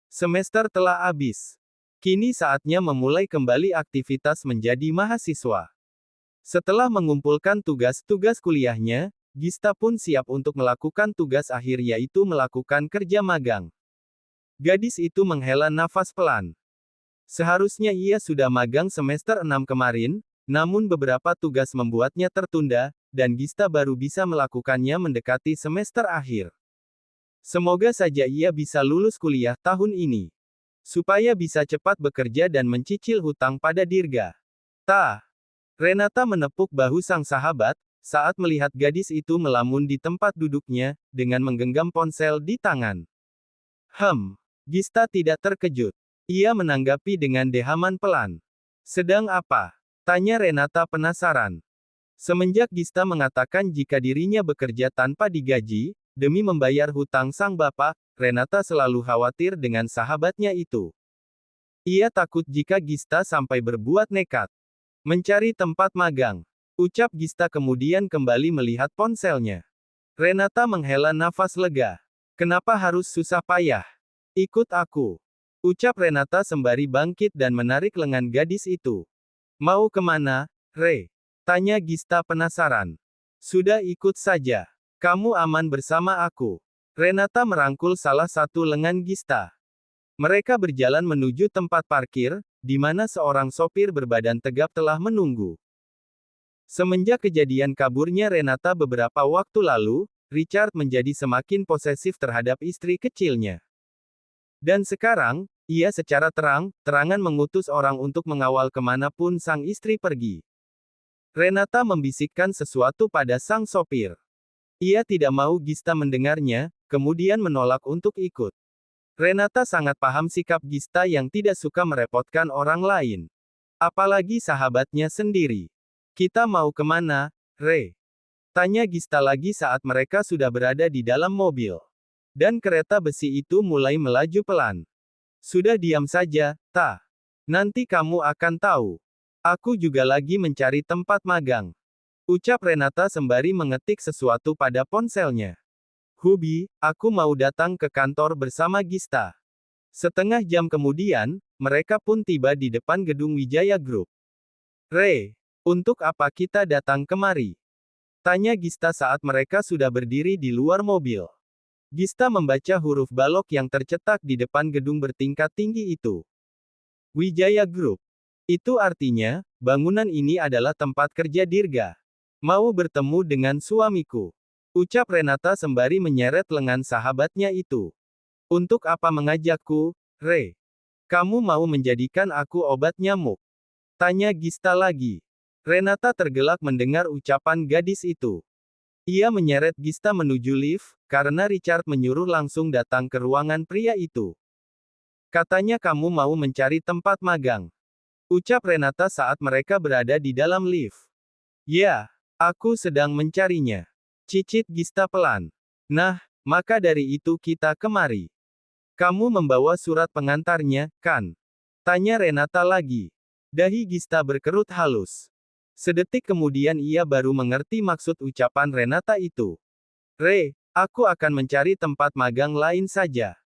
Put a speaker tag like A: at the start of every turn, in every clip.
A: Semester telah habis. Kini saatnya memulai kembali aktivitas menjadi mahasiswa. Setelah mengumpulkan tugas-tugas kuliahnya, Gista pun siap untuk melakukan tugas akhir yaitu melakukan kerja magang. Gadis itu menghela nafas pelan. Seharusnya ia sudah magang semester 6 kemarin, namun beberapa tugas membuatnya tertunda, dan Gista baru bisa melakukannya mendekati semester akhir. Semoga saja ia bisa lulus kuliah tahun ini. Supaya bisa cepat bekerja dan mencicil hutang pada Dirga. Renata menepuk bahu sang sahabat, saat melihat gadis itu melamun di tempat duduknya, dengan menggenggam ponsel di tangan. Gista tidak terkejut. Ia menanggapi dengan dehaman pelan. Sedang apa? Tanya Renata penasaran. Semenjak Gista mengatakan jika dirinya bekerja tanpa digaji, demi membayar hutang sang bapak, Renata selalu khawatir dengan sahabatnya itu. Ia takut jika Gista sampai berbuat nekat. Mencari tempat magang. Ucap Gista kemudian kembali melihat ponselnya. Renata menghela nafas lega. Kenapa harus susah payah? Ikut aku. Ucap Renata sembari bangkit dan menarik lengan gadis itu. Mau kemana, Re? Tanya Gista penasaran. Sudah ikut saja. Kamu aman bersama aku. Renata merangkul salah satu lengan Gista. Mereka berjalan menuju tempat parkir, di mana seorang sopir berbadan tegap telah menunggu. Semenjak kejadian kaburnya Renata beberapa waktu lalu, Richard menjadi semakin posesif terhadap istri kecilnya. Dan sekarang, ia secara terang-terangan mengutus orang untuk mengawal kemanapun sang istri pergi. Renata membisikkan sesuatu pada sang sopir. Ia tidak mau Gista mendengarnya, kemudian menolak untuk ikut. Renata sangat paham sikap Gista yang tidak suka merepotkan orang lain. Apalagi sahabatnya sendiri. Kita mau kemana, Re? Tanya Gista lagi saat mereka sudah berada di dalam mobil. Dan kereta besi itu mulai melaju pelan. Sudah diam saja, Nanti kamu akan tahu. Aku juga lagi mencari tempat magang. Ucap Renata sembari mengetik sesuatu pada ponselnya. Hubi, aku mau datang ke kantor bersama Gista. Setengah jam kemudian, mereka pun tiba di depan gedung Wijaya Group. Re, untuk apa kita datang kemari? Tanya Gista saat mereka sudah berdiri di luar mobil. Gista membaca huruf balok yang tercetak di depan gedung bertingkat tinggi itu. Wijaya Group. Itu artinya, bangunan ini adalah tempat kerja Dirga. Mau bertemu dengan suamiku. Ucap Renata sembari menyeret lengan sahabatnya itu. Untuk apa mengajakku, Re? Kamu mau menjadikan aku obat nyamuk? Tanya Gista lagi. Renata tergelak mendengar ucapan gadis itu. Ia menyeret Gista menuju lift, karena Richard menyuruh langsung datang ke ruangan pria itu. Katanya kamu mau mencari tempat magang. Ucap Renata saat mereka berada di dalam lift. Ya, aku sedang mencarinya. Cicit Gista pelan. Nah, maka dari itu kita kemari. Kamu membawa surat pengantarnya, kan? Tanya Renata lagi. Dahi Gista berkerut halus. Sedetik kemudian ia baru mengerti maksud ucapan Renata itu. Re, aku akan mencari tempat magang lain saja.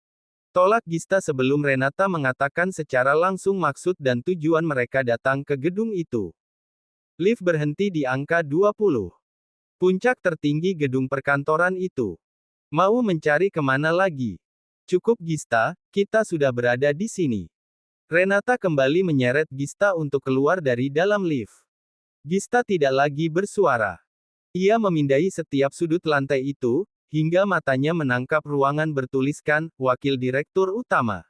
A: Tolak Gista sebelum Renata mengatakan secara langsung maksud dan tujuan mereka datang ke gedung itu. Lift berhenti di angka 20. Puncak tertinggi gedung perkantoran itu. Mau mencari kemana lagi? Cukup Gista, kita sudah berada di sini. Renata kembali menyeret Gista untuk keluar dari dalam lift. Gista tidak lagi bersuara. Ia memindai setiap sudut lantai itu, hingga matanya menangkap ruangan bertuliskan, Wakil Direktur Utama.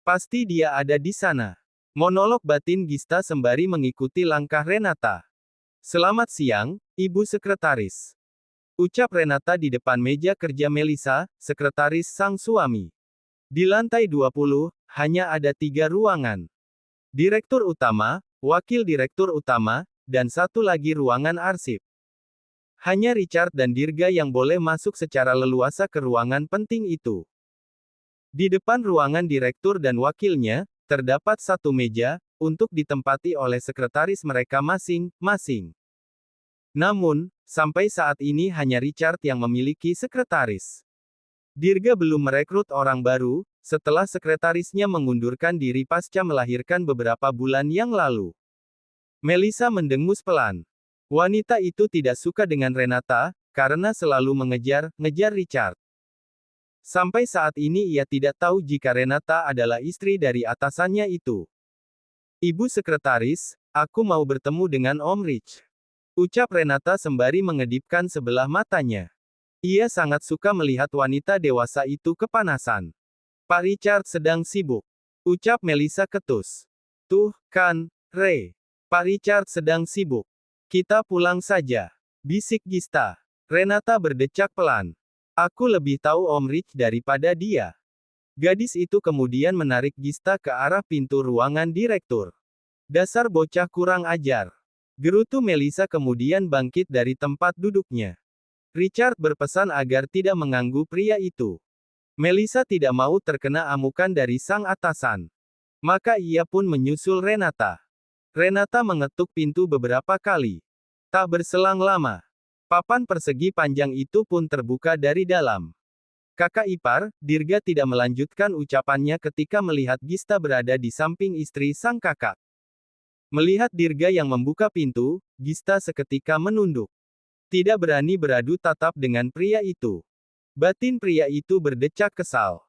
A: Pasti dia ada di sana. Monolog batin Gista sembari mengikuti langkah Renata. Selamat siang, Ibu Sekretaris. Ucap Renata di depan meja kerja Melisa, sekretaris sang suami. Di lantai 20, hanya ada 3 ruangan. Direktur Utama, Wakil Direktur Utama, dan satu lagi ruangan arsip. Hanya Richard dan Dirga yang boleh masuk secara leluasa ke ruangan penting itu. Di depan ruangan direktur dan wakilnya, terdapat satu meja, untuk ditempati oleh sekretaris mereka masing-masing. Namun, sampai saat ini hanya Richard yang memiliki sekretaris. Dirga belum merekrut orang baru, setelah sekretarisnya mengundurkan diri pasca melahirkan beberapa bulan yang lalu. Melissa mendengus pelan. Wanita itu tidak suka dengan Renata, karena selalu mengejar Richard. Sampai saat ini ia tidak tahu jika Renata adalah istri dari atasannya itu. Ibu sekretaris, aku mau bertemu dengan Om Rich. Ucap Renata sembari mengedipkan sebelah matanya. Ia sangat suka melihat wanita dewasa itu kepanasan. Pak Richard sedang sibuk. Ucap Melissa ketus. Tuh, kan, Ray. Pak Richard sedang sibuk. Kita pulang saja. Bisik Gista. Renata berdecak pelan. Aku lebih tahu Om Rich daripada dia. Gadis itu kemudian menarik Gista ke arah pintu ruangan direktur. Dasar bocah kurang ajar. Gerutu Melissa kemudian bangkit dari tempat duduknya. Richard berpesan agar tidak mengganggu pria itu. Melissa tidak mau terkena amukan dari sang atasan. Maka ia pun menyusul Renata. Renata mengetuk pintu beberapa kali. Tak berselang lama, papan persegi panjang itu pun terbuka dari dalam. Kakak ipar, Dirga tidak melanjutkan ucapannya ketika melihat Gista berada di samping istri sang kakak. Melihat Dirga yang membuka pintu, Gista seketika menunduk. Tidak berani beradu tatap dengan pria itu. Batin pria itu berdecak kesal.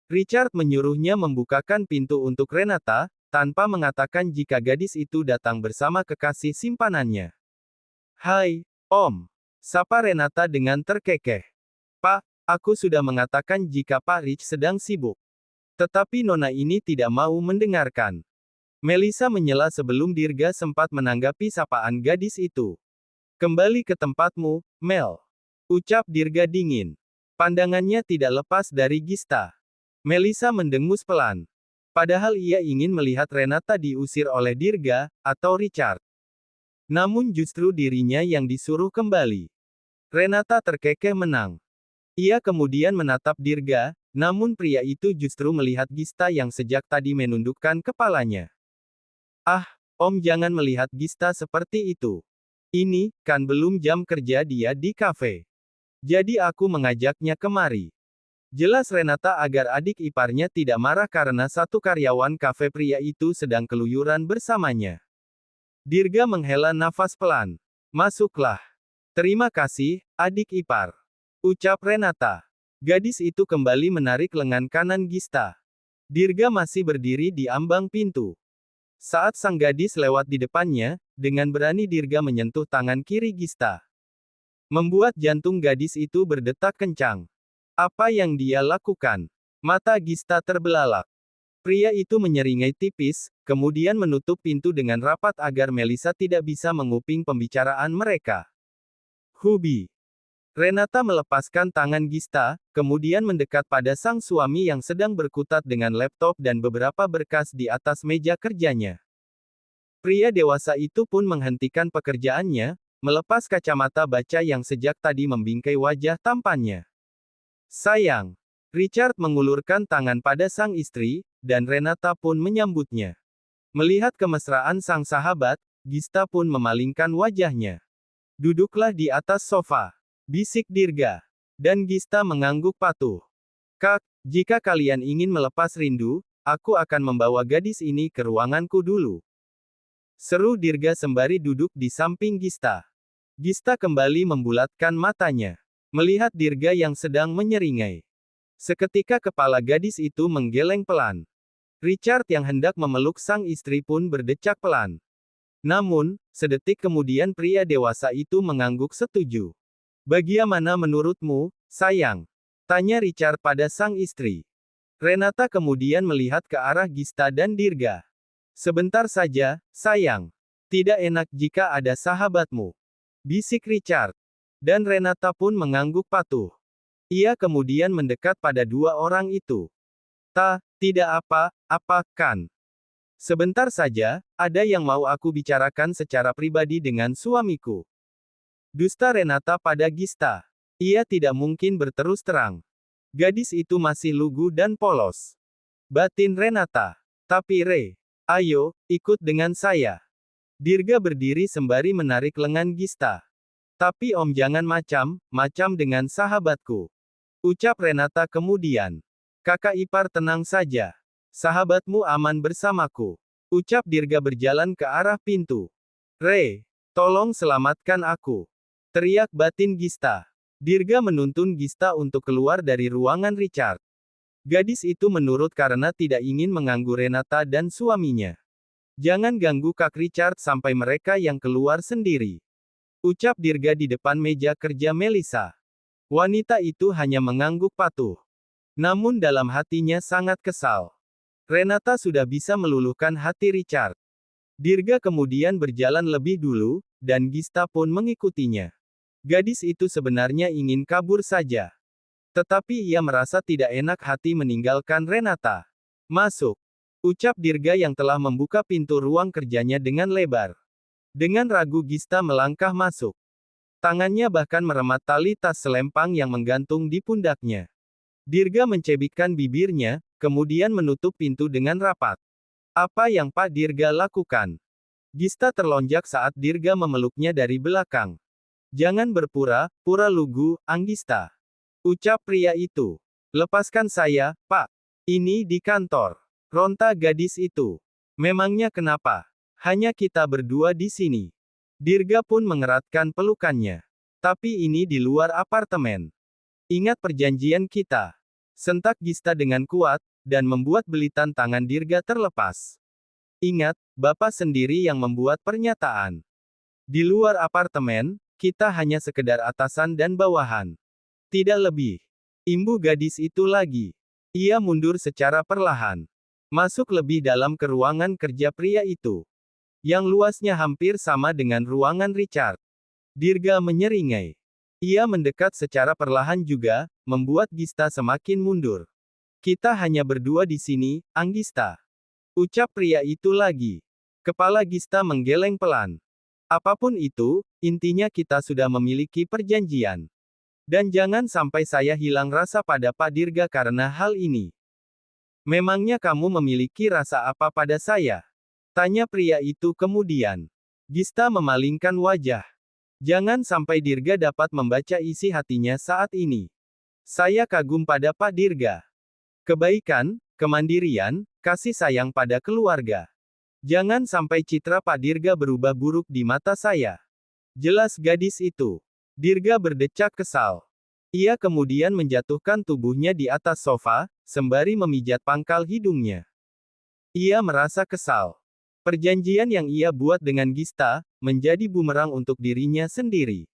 A: Richard menyuruhnya membukakan pintu untuk Renata, tanpa mengatakan jika gadis itu datang bersama kekasih simpanannya. Hai, Om. Sapa Renata dengan terkekeh. Pak, aku sudah mengatakan jika Pak Rich sedang sibuk. Tetapi nona ini tidak mau mendengarkan. Melissa menyela sebelum Dirga sempat menanggapi sapaan gadis itu. Kembali ke tempatmu, Mel. Ucap Dirga dingin. Pandangannya tidak lepas dari Gista. Melissa mendengus pelan. Padahal ia ingin melihat Renata diusir oleh Dirga, atau Richard. Namun justru dirinya yang disuruh kembali. Renata terkekeh menang. Ia kemudian menatap Dirga, namun pria itu justru melihat Gista yang sejak tadi menundukkan kepalanya. Ah, Om jangan melihat Gista seperti itu. Ini, kan belum jam kerja dia di kafe. Jadi aku mengajaknya kemari. Jelas Renata agar adik iparnya tidak marah karena satu karyawan kafe pria itu sedang keluyuran bersamanya. Dirga menghela nafas pelan. Masuklah. Terima kasih, adik ipar. Ucap Renata. Gadis itu kembali menarik lengan kanan Gista. Dirga masih berdiri di ambang pintu. Saat sang gadis lewat di depannya, dengan berani Dirga menyentuh tangan kiri Gista. Membuat jantung gadis itu berdetak kencang. Apa yang dia lakukan? Mata Gista terbelalak. Pria itu menyeringai tipis, kemudian menutup pintu dengan rapat agar Melissa tidak bisa menguping pembicaraan mereka. Hubi. Renata melepaskan tangan Gista, kemudian mendekat pada sang suami yang sedang berkutat dengan laptop dan beberapa berkas di atas meja kerjanya. Pria dewasa itu pun menghentikan pekerjaannya, melepas kacamata baca yang sejak tadi membingkai wajah tampannya. Sayang. Richard mengulurkan tangan pada sang istri, dan Renata pun menyambutnya. Melihat kemesraan sang sahabat, Gista pun memalingkan wajahnya. Duduklah di atas sofa. Bisik Dirga. Dan Gista mengangguk patuh. Kak, jika kalian ingin melepas rindu, aku akan membawa gadis ini ke ruanganku dulu. Seru Dirga sembari duduk di samping Gista. Gista kembali membulatkan matanya. Melihat Dirga yang sedang menyeringai. Seketika kepala gadis itu menggeleng pelan. Richard yang hendak memeluk sang istri pun berdecak pelan. Namun, sedetik kemudian pria dewasa itu mengangguk setuju. Bagaimana menurutmu, sayang? Tanya Richard pada sang istri. Renata kemudian melihat ke arah Gista dan Dirga. Sebentar saja, sayang. Tidak enak jika ada sahabatmu. Bisik Richard. Dan Renata pun mengangguk patuh. Ia kemudian mendekat pada dua orang itu. Tidak apa-apa, kan? Sebentar saja, ada yang mau aku bicarakan secara pribadi dengan suamiku. Dusta Renata pada Gista. Ia tidak mungkin berterus terang. Gadis itu masih lugu dan polos. Batin Renata. Tapi ayo, ikut dengan saya. Dirga berdiri sembari menarik lengan Gista. Tapi Om jangan macam-macam dengan sahabatku. Ucap Renata kemudian. Kakak ipar tenang saja. Sahabatmu aman bersamaku. Ucap Dirga berjalan ke arah pintu. Rey, tolong selamatkan aku. Teriak batin Gista. Dirga menuntun Gista untuk keluar dari ruangan Richard. Gadis itu menurut karena tidak ingin mengganggu Renata dan suaminya. Jangan ganggu Kak Richard sampai mereka yang keluar sendiri. Ucap Dirga di depan meja kerja Melissa. Wanita itu hanya mengangguk patuh. Namun dalam hatinya sangat kesal. Renata sudah bisa meluluhkan hati Richard. Dirga kemudian berjalan lebih dulu, dan Gista pun mengikutinya. Gadis itu sebenarnya ingin kabur saja. Tetapi ia merasa tidak enak hati meninggalkan Renata. Masuk. Ucap Dirga yang telah membuka pintu ruang kerjanya dengan lebar. Dengan ragu Gista melangkah masuk. Tangannya bahkan meremat tali tas selempang yang menggantung di pundaknya. Dirga mencebikkan bibirnya, kemudian menutup pintu dengan rapat. Apa yang Pak Dirga lakukan? Gista terlonjak saat Dirga memeluknya dari belakang. Jangan berpura-pura lugu, Anggista. Ucap pria itu. Lepaskan saya, Pak. Ini di kantor. Ronta gadis itu. Memangnya kenapa? Hanya kita berdua di sini. Dirga pun mengeratkan pelukannya. Tapi ini di luar apartemen. Ingat perjanjian kita. Sentak Gista dengan kuat, dan membuat belitan tangan Dirga terlepas. Ingat, Bapak sendiri yang membuat pernyataan. Di luar apartemen, kita hanya sekedar atasan dan bawahan. Tidak lebih. Imbu gadis itu lagi. Ia mundur secara perlahan. Masuk lebih dalam ke ruangan kerja pria itu. Yang luasnya hampir sama dengan ruangan Richard. Dirga menyeringai. Ia mendekat secara perlahan juga, membuat Gista semakin mundur. Kita hanya berdua di sini, Anggista. Ucap pria itu lagi. Kepala Gista menggeleng pelan. Apapun itu, intinya kita sudah memiliki perjanjian. Dan jangan sampai saya hilang rasa pada Pak Dirga karena hal ini. Memangnya kamu memiliki rasa apa pada saya? Tanya pria itu kemudian. Gista memalingkan wajah. Jangan sampai Dirga dapat membaca isi hatinya saat ini. Saya kagum pada Pak Dirga. Kebaikan, kemandirian, kasih sayang pada keluarga. Jangan sampai citra Pak Dirga berubah buruk di mata saya. Jelas gadis itu. Dirga berdecak kesal. Ia kemudian menjatuhkan tubuhnya di atas sofa, sembari memijat pangkal hidungnya. Ia merasa kesal. Perjanjian yang ia buat dengan Gista, menjadi bumerang untuk dirinya sendiri.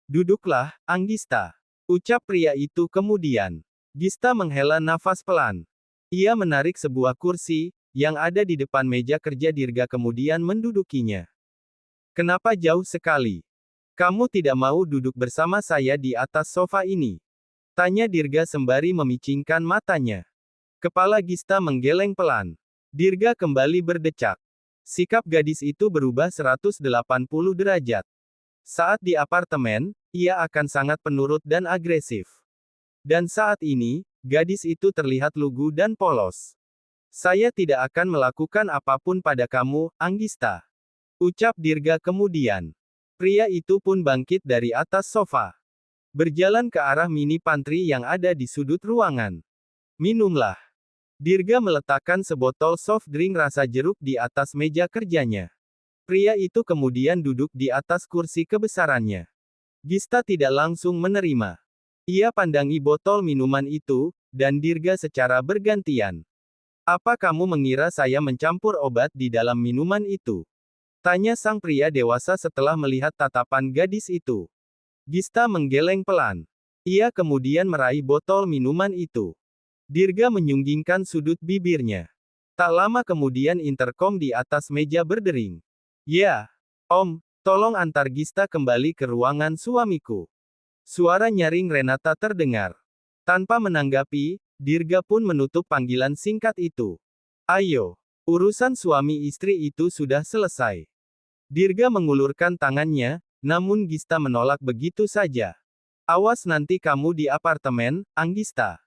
A: Duduklah, Anggista. Ucap pria itu kemudian. Gista menghela nafas pelan. Ia menarik sebuah kursi, yang ada di depan meja kerja Dirga kemudian mendudukinya. Kenapa jauh sekali? Kamu tidak mau duduk bersama saya di atas sofa ini? Tanya Dirga sembari memicingkan matanya. Kepala Gista menggeleng pelan. Dirga kembali berdecak. Sikap gadis itu berubah 180 derajat. Saat di apartemen, ia akan sangat penurut dan agresif. Dan saat ini, gadis itu terlihat lugu dan polos. Saya tidak akan melakukan apapun pada kamu, Anggista. Ucap Dirga kemudian. Pria itu pun bangkit dari atas sofa. Berjalan ke arah mini pantry yang ada di sudut ruangan. Minumlah. Dirga meletakkan sebotol soft drink rasa jeruk di atas meja kerjanya. Pria itu kemudian duduk di atas kursi kebesarannya. Gista tidak langsung menerima. Ia pandangi botol minuman itu, dan Dirga secara bergantian. Apa kamu mengira saya mencampur obat di dalam minuman itu? Tanya sang pria dewasa setelah melihat tatapan gadis itu. Gista menggeleng pelan. Ia kemudian meraih botol minuman itu. Dirga menyunggingkan sudut bibirnya. Tak lama kemudian interkom di atas meja berdering. Ya, Om, tolong antar Gista kembali ke ruangan suamiku. Suara nyaring Renata terdengar. Tanpa menanggapi, Dirga pun menutup panggilan singkat itu. Ayo, urusan suami istri itu sudah selesai. Dirga mengulurkan tangannya, namun Gista menolak begitu saja. Awas nanti kamu di apartemen, Anggista.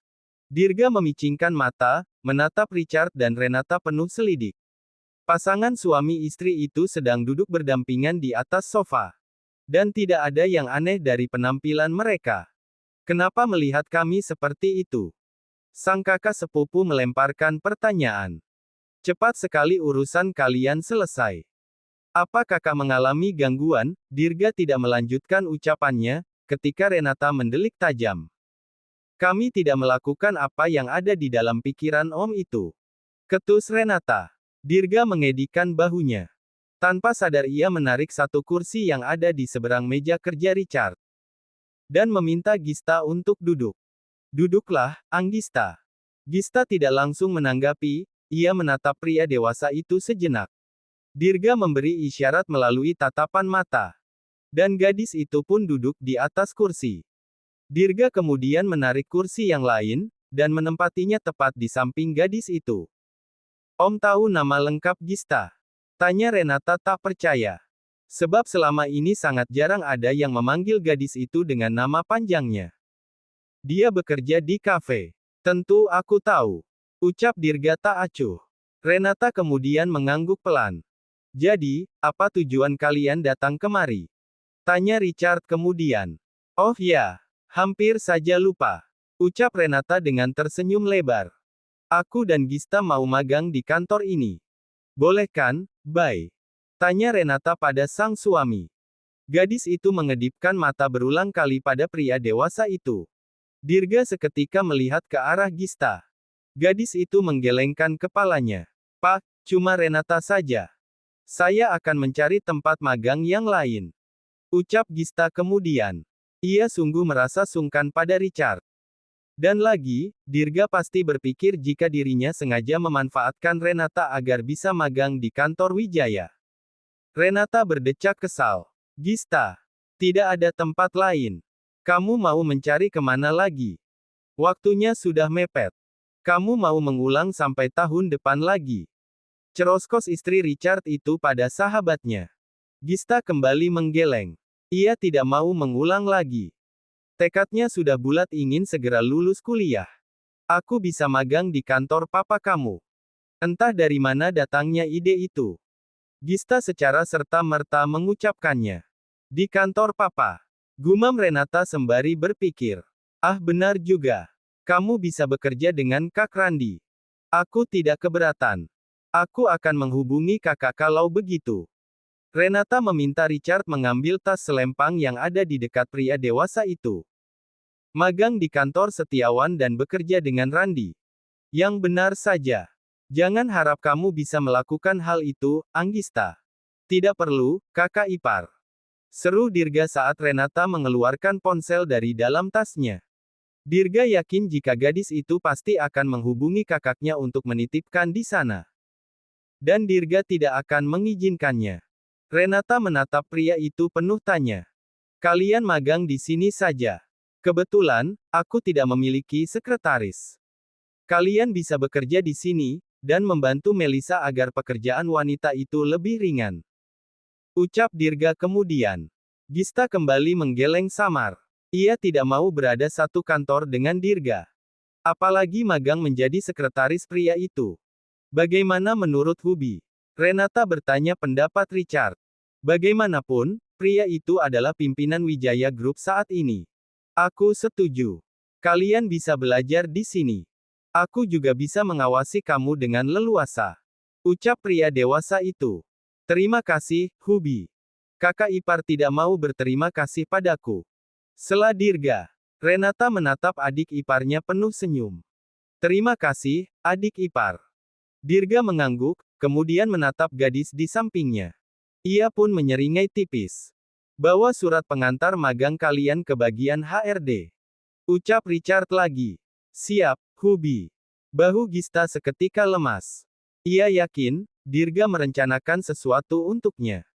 A: Dirga memicingkan mata, menatap Richard dan Renata penuh selidik. Pasangan suami istri itu sedang duduk berdampingan di atas sofa. Dan tidak ada yang aneh dari penampilan mereka. Kenapa melihat kami seperti itu? Sang kakak sepupu melemparkan pertanyaan. Cepat sekali urusan kalian selesai. Apa kakak mengalami gangguan? Dirga tidak melanjutkan ucapannya, ketika Renata mendelik tajam. Kami tidak melakukan apa yang ada di dalam pikiran Om itu. Ketus Renata. Dirga mengedikan bahunya. Tanpa sadar ia menarik satu kursi yang ada di seberang meja kerja Richard. Dan meminta Gista untuk duduk. Duduklah, Anggista. Gista tidak langsung menanggapi, ia menatap pria dewasa itu sejenak. Dirga memberi isyarat melalui tatapan mata. Dan gadis itu pun duduk di atas kursi. Dirga kemudian menarik kursi yang lain, dan menempatinya tepat di samping gadis itu. Om tahu nama lengkap Gista? Tanya Renata tak percaya. Sebab selama ini sangat jarang ada yang memanggil gadis itu dengan nama panjangnya. Dia bekerja di kafe. Tentu aku tahu. Ucap Dirga tak acuh. Renata kemudian mengangguk pelan. Jadi, apa tujuan kalian datang kemari? Tanya Richard kemudian. Oh ya, hampir saja lupa. Ucap Renata dengan tersenyum lebar. Aku dan Gista mau magang di kantor ini. Boleh kan, Bay? Tanya Renata pada sang suami. Gadis itu mengedipkan mata berulang kali pada pria dewasa itu. Dirga seketika melihat ke arah Gista. Gadis itu menggelengkan kepalanya. Pak, cuma Renata saja. Saya akan mencari tempat magang yang lain. Ucap Gista kemudian. Ia sungguh merasa sungkan pada Richard. Dan lagi, Dirga pasti berpikir jika dirinya sengaja memanfaatkan Renata agar bisa magang di kantor Wijaya. Renata berdecak kesal. Gista. Tidak ada tempat lain. Kamu mau mencari kemana lagi? Waktunya sudah mepet. Kamu mau mengulang sampai tahun depan lagi. Ceroskos istri Richard itu pada sahabatnya. Gista kembali menggeleng. Ia tidak mau mengulang lagi. Tekadnya sudah bulat ingin segera lulus kuliah. Aku bisa magang di kantor papa kamu. Entah dari mana datangnya ide itu. Gista secara serta-merta mengucapkannya. Di kantor papa. Gumam Renata sembari berpikir. Ah benar juga. Kamu bisa bekerja dengan Kak Randi. Aku tidak keberatan. Aku akan menghubungi kakak kalau begitu. Renata meminta Richard mengambil tas selempang yang ada di dekat pria dewasa itu. Magang di kantor Setiawan dan bekerja dengan Randi. Yang benar saja. Jangan harap kamu bisa melakukan hal itu, Anggista. Tidak perlu, kakak ipar. Seru Dirga saat Renata mengeluarkan ponsel dari dalam tasnya. Dirga yakin jika gadis itu pasti akan menghubungi kakaknya untuk menitipkan di sana. Dan Dirga tidak akan mengizinkannya. Renata menatap pria itu penuh tanya. Kalian magang di sini saja. Kebetulan, aku tidak memiliki sekretaris. Kalian bisa bekerja di sini, dan membantu Melisa agar pekerjaan wanita itu lebih ringan. Ucap Dirga kemudian. Gista kembali menggeleng samar. Ia tidak mau berada satu kantor dengan Dirga. Apalagi magang menjadi sekretaris pria itu. Bagaimana menurut Hubi? Renata bertanya pendapat Richard. Bagaimanapun, pria itu adalah pimpinan Wijaya Group saat ini. Aku setuju. Kalian bisa belajar di sini. Aku juga bisa mengawasi kamu dengan leluasa. Ucap pria dewasa itu. Terima kasih, Hubi. Kakak ipar tidak mau berterima kasih padaku. Sela Dirga. Renata menatap adik iparnya penuh senyum. Terima kasih, adik ipar. Dirga mengangguk, kemudian menatap gadis di sampingnya. Ia pun menyeringai tipis. Bawa surat pengantar magang kalian ke bagian HRD. Ucap Richard lagi. Siap, Hubi. Bahu Gista seketika lemas. Ia yakin, Dirga merencanakan sesuatu untuknya.